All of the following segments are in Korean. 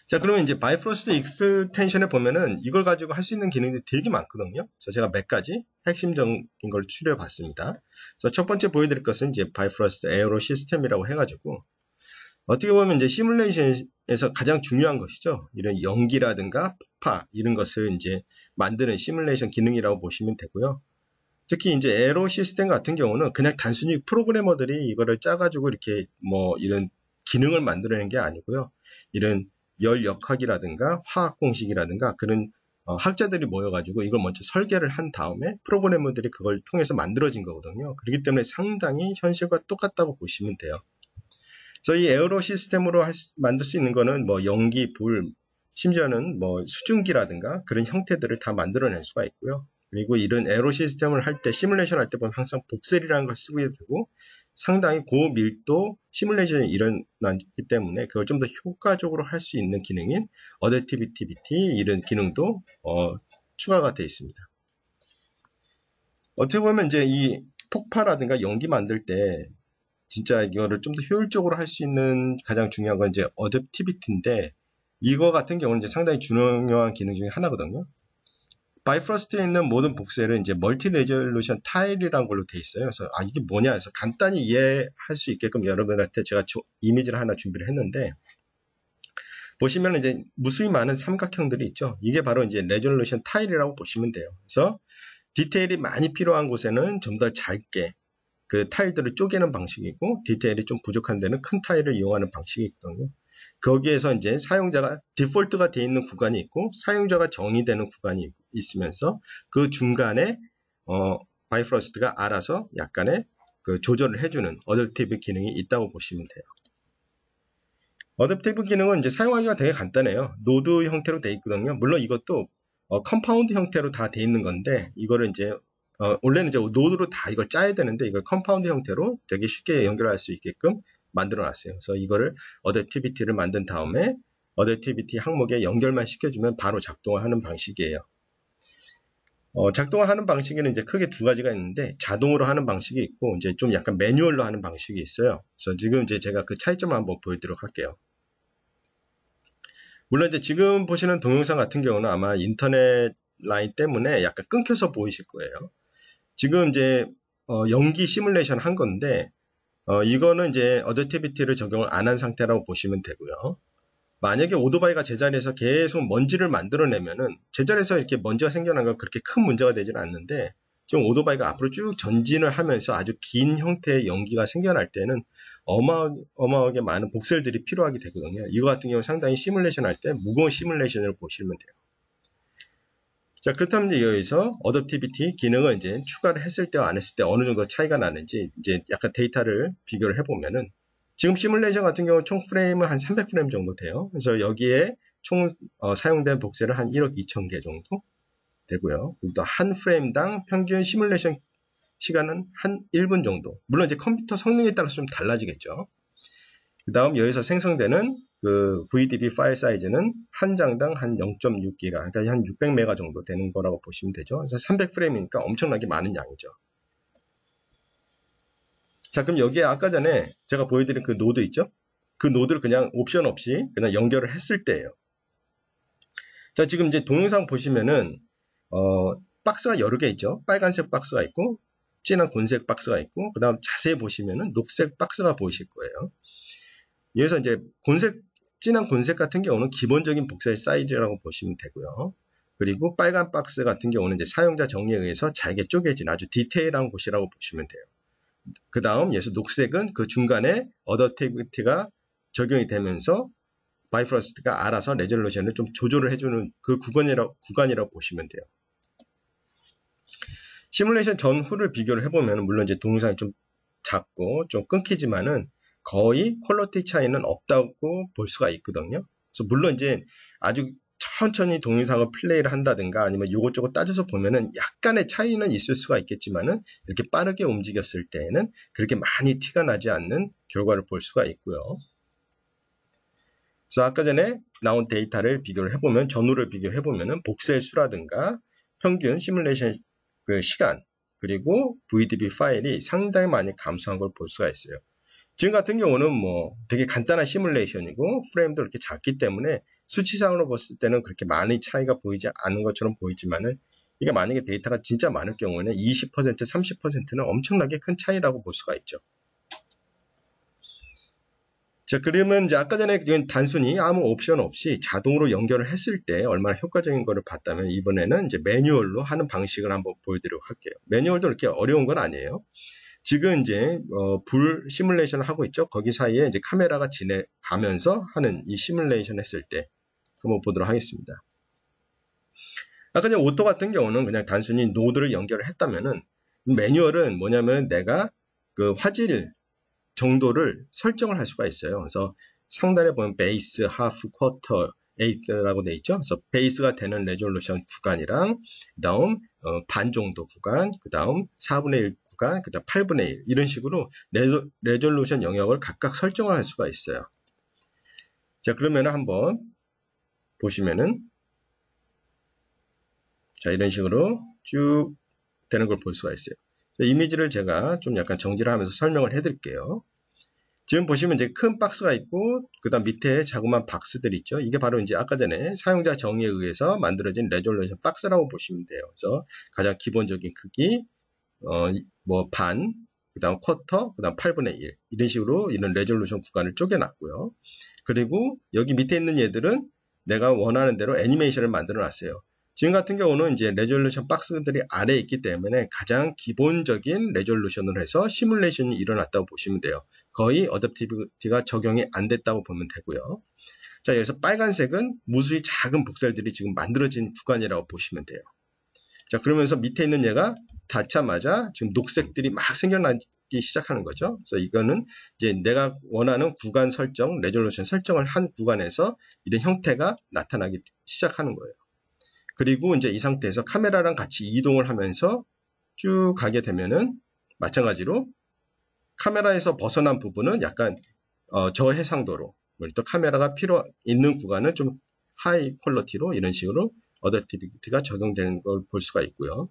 자, 그러면 이제 바이프로스트 익스텐션에 보면은 이걸 가지고 할 수 있는 기능들이 되게 많거든요. 그래서 제가 몇 가지 핵심적인 걸 추려 봤습니다. 그래서 첫 번째 보여드릴 것은 이제 바이프로스트 에어로 시스템이라고 해가지고, 어떻게 보면 이제 시뮬레이션에서 가장 중요한 것이죠. 이런 연기라든가 폭파, 이런 것을 이제 만드는 시뮬레이션 기능이라고 보시면 되고요. 특히 이제 에어로 시스템 같은 경우는 그냥 단순히 프로그래머들이 이거를 짜가지고 이렇게 뭐 이런 기능을 만들어내는 게 아니고요. 이런 열 역학이라든가 화학 공식이라든가 그런 학자들이 모여가지고 이걸 먼저 설계를 한 다음에 프로그래머들이 그걸 통해서 만들어진 거거든요. 그렇기 때문에 상당히 현실과 똑같다고 보시면 돼요. 그래서 이 에어로 시스템으로 만들 수 있는 거는 뭐 연기, 불, 심지어는 뭐 수증기라든가 그런 형태들을 다 만들어낼 수가 있고요. 그리고 이런 에어로 시스템을 할 때, 시뮬레이션 할 때 보면 항상 복셀이라는 걸 쓰게 되고 상당히 고밀도 시뮬레이션이 일어나기 때문에 그걸 좀 더 효과적으로 할 수 있는 기능인 어댑티비티 이런 기능도 추가가 되어 있습니다. 어떻게 보면 이제 이 폭파라든가 연기 만들 때 진짜 이거를 좀 더 효율적으로 할 수 있는 가장 중요한 건 이제 어댑티비티인데 이거 같은 경우는 이제 상당히 중요한 기능 중에 하나거든요. 바이프로스트에 있는 모든 복셀은 이제 멀티 레졸루션 타일이라는 걸로 되어 있어요. 그래서 이게 뭐냐 해서 간단히 이해할 수 있게끔 여러분한테 제가 이미지를 하나 준비를 했는데 보시면 이제 무수히 많은 삼각형들이 있죠. 이게 바로 이제 레졸루션 타일이라고 보시면 돼요. 그래서 디테일이 많이 필요한 곳에는 좀 더 작게 그 타일들을 쪼개는 방식이고 디테일이 좀 부족한 데는 큰 타일을 이용하는 방식이 있거든요. 거기에서 이제 사용자가 디폴트가 되어 있는 구간이 있고 사용자가 정의되는 구간이 있으면서 그 중간에 바이프로스트가 알아서 약간의 그 조절을 해주는 어댑티브 기능이 있다고 보시면 돼요. 어댑티브 기능은 이제 사용하기가 되게 간단해요. 노드 형태로 되어 있거든요. 물론 이것도 컴파운드 형태로 다 되어 있는 건데 이거를 이제 원래는 이제 노드로 다 이걸 짜야 되는데 이걸 컴파운드 형태로 되게 쉽게 연결할 수 있게끔 만들어 놨어요. 그래서 이거를 어댑티비티를 만든 다음에 어댑티비티 항목에 연결만 시켜주면 바로 작동하는 방식이에요. 작동하는 방식에는 이제 크게 두 가지가 있는데 자동으로 하는 방식이 있고 이제 좀 약간 매뉴얼로 하는 방식이 있어요. 그래서 지금 이제 제가 그 차이점을 한번 보여드리도록 할게요. 물론 이제 지금 보시는 동영상 같은 경우는 아마 인터넷 라인 때문에 약간 끊겨서 보이실 거예요. 지금 이제 연기 시뮬레이션 한 건데 이거는 이제 어댑티비티를 적용을 안 한 상태라고 보시면 되고요. 만약에 오토바이가 제자리에서 계속 먼지를 만들어내면은 제자리에서 이렇게 먼지가 생겨난 건 그렇게 큰 문제가 되지는 않는데 지금 오토바이가 앞으로 쭉 전진을 하면서 아주 긴 형태의 연기가 생겨날 때는 어마어마하게 많은 복셀들이 필요하게 되거든요. 이거 같은 경우는 상당히 시뮬레이션 할 때 무거운 시뮬레이션을 보시면 돼요. 자, 그렇다면 이제 여기서 어댑티비티 기능을 이제 추가를 했을 때와 안 했을 때 어느 정도 차이가 나는지 이제 약간 데이터를 비교를 해보면은 지금 시뮬레이션 같은 경우 총 프레임은 한 300프레임 정도 돼요. 그래서 여기에 총 사용된 복셀은 한 1억 2천 개 정도 되고요. 또 한 프레임당 평균 시뮬레이션 시간은 한 1분 정도. 물론 이제 컴퓨터 성능에 따라서 좀 달라지겠죠. 그 다음 여기서 생성되는 그 VDB 파일 사이즈는 한 장당 한 0.6기가, 그러니까 한 600메가 정도 되는 거라고 보시면 되죠. 그래서 300프레임이니까 엄청나게 많은 양이죠. 자, 그럼 여기에 아까 전에 제가 보여드린 그 노드 있죠? 그 노드를 그냥 옵션 없이 그냥 연결을 했을 때예요. 자, 지금 이제 동영상 보시면은 박스가 여러 개 있죠. 빨간색 박스가 있고 진한 곤색 박스가 있고 그 다음 자세히 보시면은 녹색 박스가 보이실 거예요. 여기서 이제 진한 곤색 같은 경우는 기본적인 복셀 사이즈라고 보시면 되고요. 그리고 빨간 박스 같은 경우는 이제 사용자 정의에 의해서 잘게 쪼개진 아주 디테일한 곳이라고 보시면 돼요. 그 다음 여기서 녹색은 그 중간에 어댑티비티가 적용이 되면서 바이프로스트가 알아서 레졸루션을 좀 조절을 해주는 그 구간이라고 보시면 돼요. 시뮬레이션 전후를 비교를 해보면 물론 이제 동영상이 좀 작고 좀 끊기지만은 거의 퀄리티 차이는 없다고 볼 수가 있거든요. 그래서 물론 이제 아주 천천히 동영상을 플레이를 한다든가 아니면 요것저것 따져서 보면은 약간의 차이는 있을 수가 있겠지만은 이렇게 빠르게 움직였을 때에는 그렇게 많이 티가 나지 않는 결과를 볼 수가 있고요. 그래서 아까 전에 나온 데이터를 비교를 해보면 전후를 비교해보면은 복셀 수라든가 평균 시뮬레이션 그 시간 그리고 VDB 파일이 상당히 많이 감소한 걸 볼 수가 있어요. 지금 같은 경우는 뭐 되게 간단한 시뮬레이션이고 프레임도 이렇게 작기 때문에 수치상으로 봤을 때는 그렇게 많이 차이가 보이지 않은 것처럼 보이지만은 이게 만약에 데이터가 진짜 많을 경우에는 20%, 30%는 엄청나게 큰 차이라고 볼 수가 있죠. 자, 그러면 이제 아까 전에 단순히 아무 옵션 없이 자동으로 연결을 했을 때 얼마나 효과적인 거를 봤다면 이번에는 이제 매뉴얼로 하는 방식을 한번 보여드리도록 할게요. 매뉴얼도 이렇게 어려운 건 아니에요. 지금 이제 불 시뮬레이션을 하고 있죠. 거기 사이에 이제 카메라가 지나가면서 하는 이 시뮬레이션 했을 때 한번 보도록 하겠습니다. 아까 전에 오토 같은 경우는 그냥 단순히 노드를 연결을 했다면은 매뉴얼은 뭐냐면 내가 그 화질 정도를 설정을 할 수가 있어요. 그래서 상단에 보면 베이스, 하프, 쿼터, 에이트라고 되어 있죠. 그래서 베이스가 되는 레졸루션 구간이랑 그다음 반 정도 구간, 그다음 4분의 1 구간, 그다음 8분의 1 이런 식으로 레졸루션 영역을 각각 설정을 할 수가 있어요. 자, 그러면 한번 보시면은 자, 이런 식으로 쭉 되는 걸 볼 수가 있어요. 이미지를 제가 좀 약간 정지를 하면서 설명을 해드릴게요. 지금 보시면 이제 큰 박스가 있고, 그 다음 밑에 자그마한 박스들 있죠. 이게 바로 이제 아까 전에 사용자 정의에 의해서 만들어진 레졸루션 박스라고 보시면 돼요. 그래서 가장 기본적인 크기, 반, 그 다음 쿼터, 그 다음 8분의 1. 이런 식으로 이런 레졸루션 구간을 쪼개놨고요. 그리고 여기 밑에 있는 얘들은 내가 원하는 대로 애니메이션을 만들어 놨어요. 지금 같은 경우는 이제 레졸루션 박스들이 아래에 있기 때문에 가장 기본적인 레졸루션을 해서 시뮬레이션이 일어났다고 보시면 돼요. 거의 어댑티비티가 적용이 안 됐다고 보면 되고요. 자, 여기서 빨간색은 무수히 작은 복셀들이 지금 만들어진 구간이라고 보시면 돼요. 자, 그러면서 밑에 있는 얘가 닿자마자 지금 녹색들이 막 생겨나기 시작하는 거죠. 그래서 이거는 이제 내가 원하는 구간 설정, 레졸루션 설정을 한 구간에서 이런 형태가 나타나기 시작하는 거예요. 그리고 이제 이 상태에서 카메라랑 같이 이동을 하면서 쭉 가게 되면은 마찬가지로 카메라에서 벗어난 부분은 약간 저해상도로 또 카메라가 필요 있는 구간은 좀 하이 퀄리티로 이런 식으로 어댑티비티가 적용되는 걸 볼 수가 있고요.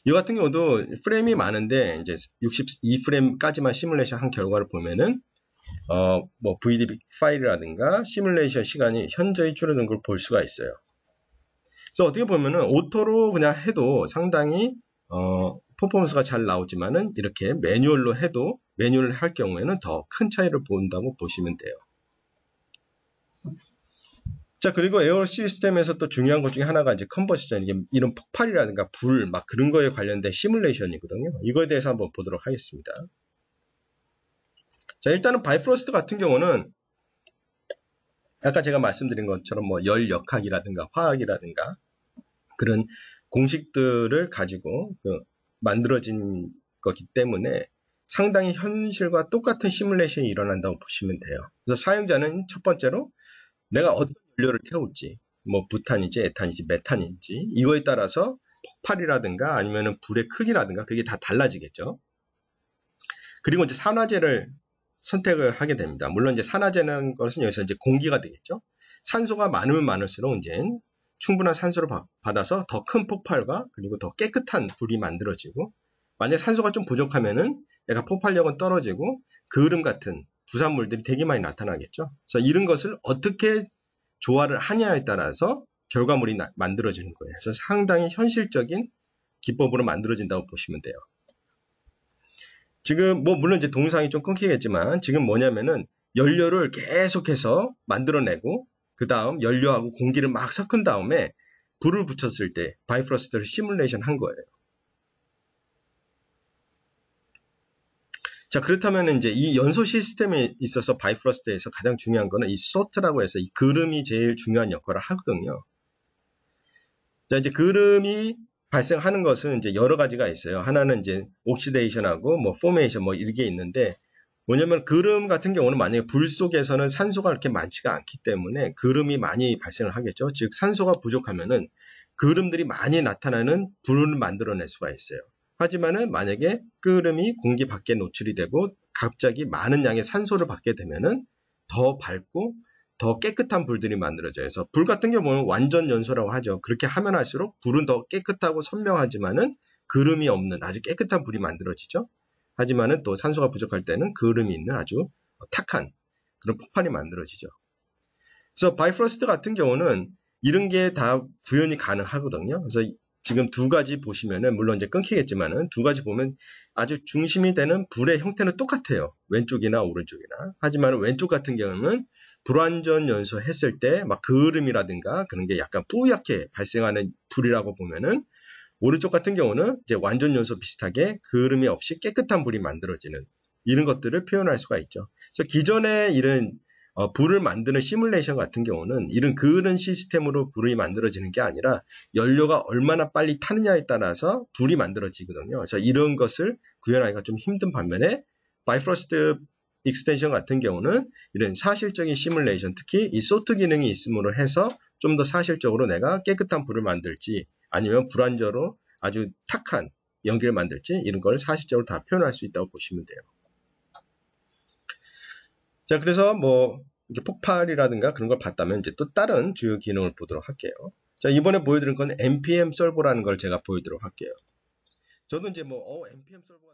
이 같은 경우도 프레임이 많은데 이제 62프레임까지만 시뮬레이션 한 결과를 보면은 VDB 파일이라든가 시뮬레이션 시간이 현저히 줄어든 걸 볼 수가 있어요. 그래서 어떻게 보면은 오토로 그냥 해도 상당히 퍼포먼스가 잘 나오지만은 이렇게 매뉴얼로 해도 매뉴얼을 할 경우에는 더 큰 차이를 본다고 보시면 돼요. 자, 그리고 에어 시스템에서 또 중요한 것 중에 하나가 이제 컨버전, 이게 이런 폭발이라든가 불 막 그런 거에 관련된 시뮬레이션이거든요. 이거에 대해서 한번 보도록 하겠습니다. 자, 일단은 바이프로스트 같은 경우는 아까 제가 말씀드린 것처럼 열 역학이라든가 화학이라든가 그런 공식들을 가지고 만들어진 거기 때문에 상당히 현실과 똑같은 시뮬레이션이 일어난다고 보시면 돼요. 그래서 사용자는 첫 번째로 내가 어떤 연료를 태울지, 부탄인지 에탄인지 메탄인지 이거에 따라서 폭발이라든가 아니면 불의 크기라든가 그게 다 달라지겠죠. 그리고 이제 산화제를 선택을 하게 됩니다. 물론 이제 산화제라는 것은 여기서 이제 공기가 되겠죠. 산소가 많으면 많을수록 이제 충분한 산소를 받아서 더 큰 폭발과 그리고 더 깨끗한 불이 만들어지고, 만약 산소가 좀 부족하면은 얘가 폭발력은 떨어지고 그을음 같은 부산물들이 되게 많이 나타나겠죠. 그래서 이런 것을 어떻게 조화를 하냐에 따라서 결과물이 만들어지는 거예요. 그래서 상당히 현실적인 기법으로 만들어진다고 보시면 돼요. 지금 물론 이제 동영상이 좀 끊기겠지만 지금 뭐냐면은 연료를 계속해서 만들어내고 그 다음 연료하고 공기를 막 섞은 다음에 불을 붙였을 때 바이프로스트를 시뮬레이션 한 거예요. 자, 그렇다면 이제 이 연소 시스템에 있어서 바이프로스트에서 가장 중요한 거는 이 소트라고 해서 이 그름이 제일 중요한 역할을 하거든요. 자, 이제 그름이 발생하는 것은 이제 여러 가지가 있어요. 하나는 이제 옥시데이션하고 포메이션 이렇게 있는데, 뭐냐면 그름 같은 경우는 만약에 불 속에서는 산소가 그렇게 많지가 않기 때문에 그름이 많이 발생을 하겠죠. 즉 산소가 부족하면은 그름들이 많이 나타나는 불을 만들어낼 수가 있어요. 하지만은 만약에 그름이 공기 밖에 노출이 되고 갑자기 많은 양의 산소를 받게 되면은 더 밝고 더 깨끗한 불들이 만들어져요. 그래서 불 같은 경우는 완전 연소라고 하죠. 그렇게 하면 할수록 불은 더 깨끗하고 선명하지만은 그름이 없는 아주 깨끗한 불이 만들어지죠. 하지만은 또 산소가 부족할 때는 그름이 있는 아주 탁한 그런 폭발이 만들어지죠. 그래서 바이프러스트 같은 경우는 이런 게 다 구현이 가능하거든요. 그래서 지금 두 가지 보시면은 물론 이제 끊기겠지만은 두 가지 보면 아주 중심이 되는 불의 형태는 똑같아요. 왼쪽이나 오른쪽이나. 하지만 왼쪽 같은 경우는 불완전 연소 했을 때 막 그을음이라든가 그런 게 약간 뿌옇게 발생하는 불이라고 보면은 오른쪽 같은 경우는 이제 완전 연소 비슷하게 그을음이 없이 깨끗한 불이 만들어지는 이런 것들을 표현할 수가 있죠. 그래서 기존에 이런 불을 만드는 시뮬레이션 같은 경우는 이런 그을은 시스템으로 불이 만들어지는 게 아니라 연료가 얼마나 빨리 타느냐에 따라서 불이 만들어지거든요. 그래서 이런 것을 구현하기가 좀 힘든 반면에 바이프러스트 익스텐션 같은 경우는 이런 사실적인 시뮬레이션, 특히 이 소트 기능이 있음으로 해서 좀 더 사실적으로 내가 깨끗한 불을 만들지 아니면 불완전으로 아주 탁한 연기를 만들지 이런 걸 사실적으로 다 표현할 수 있다고 보시면 돼요. 자, 그래서 뭐 이렇게 폭발이라든가 그런 걸 봤다면 이제 또 다른 주요 기능을 보도록 할게요. 자, 이번에 보여드린 건 npm 솔버라는 걸 제가 보여드리도록 할게요. 저도 이제 뭐 npm 솔버